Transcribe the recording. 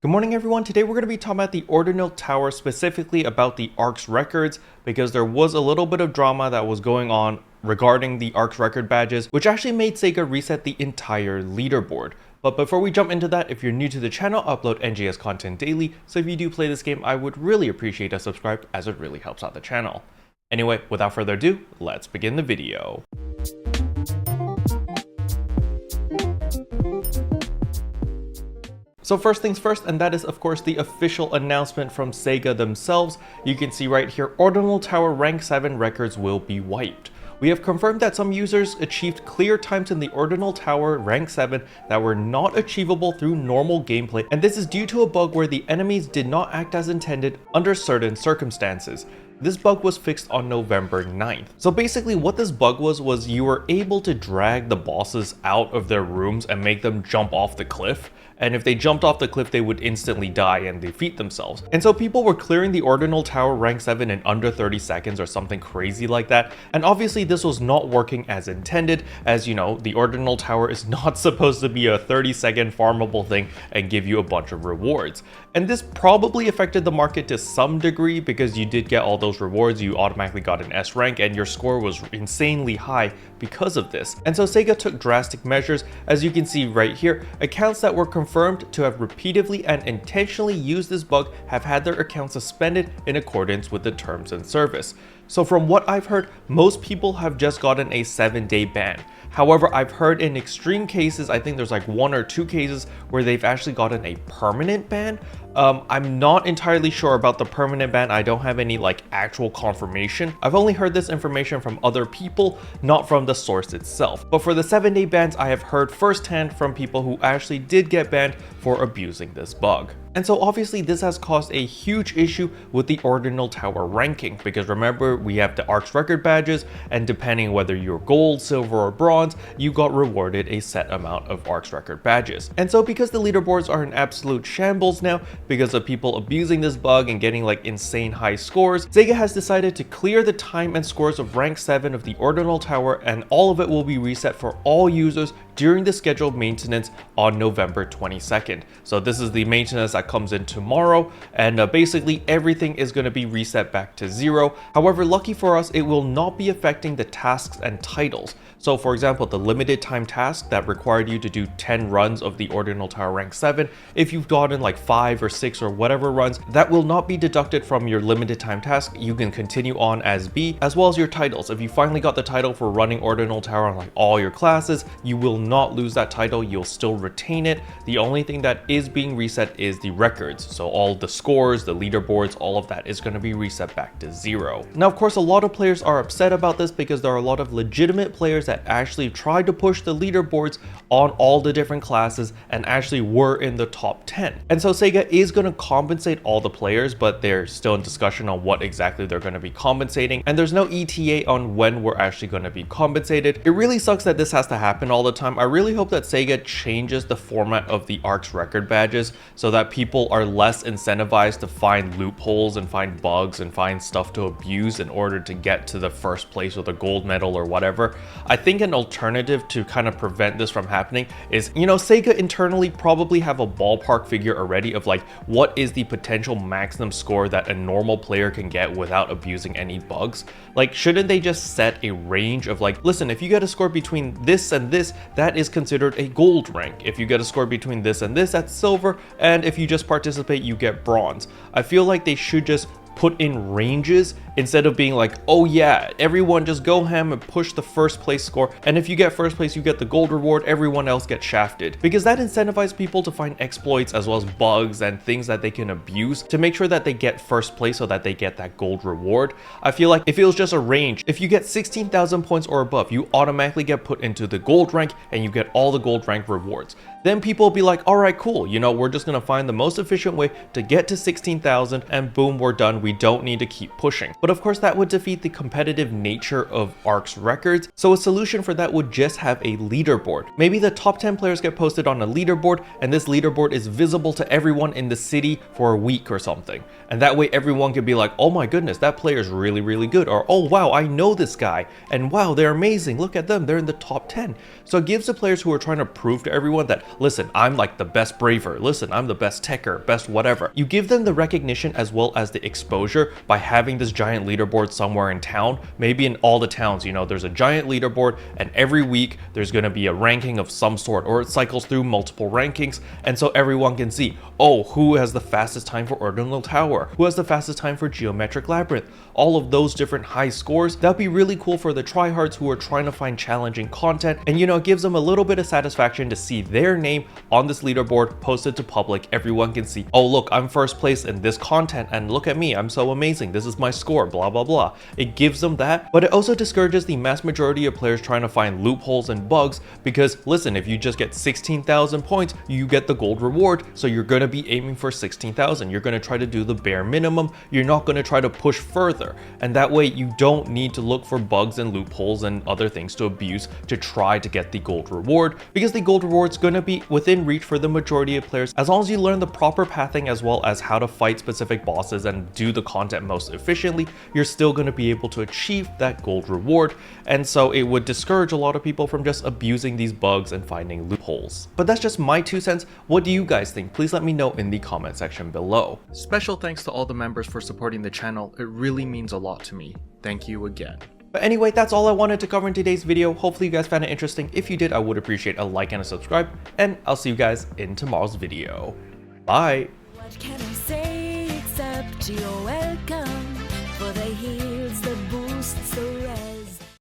Good morning everyone, today we're going to be talking about the Ordinal Tower, specifically about the ARC's records, because there was a little bit of drama that was going on regarding the ARC's record badges, which actually made Sega reset the entire leaderboard. But before we jump into that, if you're new to the channel, I upload NGS content daily, so if you do play this game, I would really appreciate a subscribe as it really helps out the channel. Anyway, without further ado, let's begin the video. So first things first, and that is of course the official announcement from Sega themselves. You can see right here, Ordinal Tower rank 7 records will be wiped. We have confirmed that some users achieved clear times in the Ordinal Tower rank 7 that were not achievable through normal gameplay, and this is due to a bug where the enemies did not act as intended under certain circumstances. This bug was fixed on November 9th. So basically what this bug was you were able to drag the bosses out of their rooms and make them jump off the cliff. And if they jumped off the cliff, they would instantly die and defeat themselves. And so people were clearing the Ordinal Tower rank 7 in under 30 seconds or something crazy like that. And obviously this was not working as intended, as you know, the Ordinal Tower is not supposed to be a 30-second farmable thing and give you a bunch of rewards. And this probably affected the market to some degree because you did get all those rewards, you automatically got an S rank and your score was insanely high because of this. And so Sega took drastic measures. As you can see right here, accounts that were confirmed to have repeatedly and intentionally used this bug have had their accounts suspended in accordance with the terms and service. So from what I've heard, most people have just gotten a 7-day ban. However, I've heard in extreme cases, I think there's like 1 or 2 cases where they've actually gotten a permanent ban. I'm not entirely sure about the permanent ban. I don't have any like actual confirmation. I've only heard this information from other people, not from the source itself. But for the 7-day bans, I have heard firsthand from people who actually did get banned for abusing this bug. And so obviously this has caused a huge issue with the Ordinal Tower ranking, because remember, we have the ARC's record badges, and depending whether you're gold, silver, or bronze, you got rewarded a set amount of ARC's record badges. And so because the leaderboards are in absolute shambles now, because of people abusing this bug and getting like insane high scores, Sega has decided to clear the time and scores of rank 7 of the Ordinal Tower, and all of it will be reset for all users during the scheduled maintenance on November 22nd. So this is the maintenance that comes in tomorrow, and basically everything is going to be reset back to 0. However, lucky for us, it will not be affecting the tasks and titles. So for example, the limited time task that required you to do 10 runs of the Ordinal Tower rank 7, if you've gotten like 5 or 6 or whatever runs, that will not be deducted from your limited time task. You can continue on as B, as well as your titles. If you finally got the title for running Ordinal Tower on like all your classes, you will not lose that title, you'll still retain it. The only thing that is being reset is the records. So all the scores, the leaderboards, all of that is going to be reset back to 0. Now, of course, a lot of players are upset about this because there are a lot of legitimate players that actually tried to push the leaderboards on all the different classes and actually were in the top 10. And so Sega is going to compensate all the players, but they're still in discussion on what exactly they're going to be compensating. And there's no ETA on when we're actually going to be compensated. It really sucks that this has to happen all the time. I really hope that Sega changes the format of the ARC's record badges so that people are less incentivized to find loopholes and find bugs and find stuff to abuse in order to get to the first place with a gold medal or whatever. I think an alternative to kind of prevent this from happening is, you know, Sega internally probably have a ballpark figure already of like what is the potential maximum score that a normal player can get without abusing any bugs. Like, shouldn't they just set a range of like, listen, if you get a score between this and this, that is considered a gold rank. If you get a score between this and this, that's silver, and if you just participate, you get bronze. I feel like they should just put in ranges instead of being like, oh yeah, everyone just go ham and push the first place score, and if you get first place you get the gold reward, everyone else gets shafted, because that incentivizes people to find exploits as well as bugs and things that they can abuse to make sure that they get first place so that they get that gold reward. I feel like if it was just a range, if you get 16,000 points or above, you automatically get put into the gold rank and you get all the gold rank rewards. Then people will be like, all right, cool, you know, we're just gonna find the most efficient way to get to 16,000 and boom, we're done. We don't need to keep pushing. But of course that would defeat the competitive nature of ARC's records. So a solution for that would just have a leaderboard. Maybe the top 10 players get posted on a leaderboard, and this leaderboard is visible to everyone in the city for a week or something. And that way everyone can be like, oh my goodness, that player is really, really good. Or, oh wow, I know this guy. And wow, they're amazing. Look at them, they're in the top 10. So it gives the players who are trying to prove to everyone that listen, I'm like the best braver, listen, I'm the best techer, best whatever. You give them the recognition as well as the exposure by having this giant leaderboard somewhere in town. Maybe in all the towns, you know, there's a giant leaderboard, and every week there's going to be a ranking of some sort, or it cycles through multiple rankings, and so everyone can see, oh, who has the fastest time for Ordinal Tower, who has the fastest time for Geometric Labyrinth, all of those different high scores. That'd be really cool for the tryhards who are trying to find challenging content, and you know, it gives them a little bit of satisfaction to see their name on this leaderboard posted to public. Everyone can see, oh look, I'm first place in this content, and look at me, I'm so amazing, this is my score, blah blah blah. It gives them that, but it also discourages the mass majority of players trying to find loopholes and bugs, because listen, if you just get 16,000 points, you get the gold reward, so you're going to be aiming for 16,000. You're going to try to do the bare minimum, you're not going to try to push further, and that way you don't need to look for bugs and loopholes and other things to abuse to try to get the gold reward, because the gold reward is going to be within reach for the majority of players. As long as you learn the proper pathing as well as how to fight specific bosses and do the content most efficiently, you're still going to be able to achieve that gold reward, and so it would discourage a lot of people from just abusing these bugs and finding loopholes. But that's just my 2 cents. What do you guys think? Please let me know in the comment section below. Special thanks to all the members for supporting the channel. It really means a lot to me. Thank you again. But anyway, that's all I wanted to cover in today's video. Hopefully you guys found it interesting. If you did, I would appreciate a like and a subscribe, and I'll see you guys in tomorrow's video. Bye! What can I say except you're welcome? For the heels, the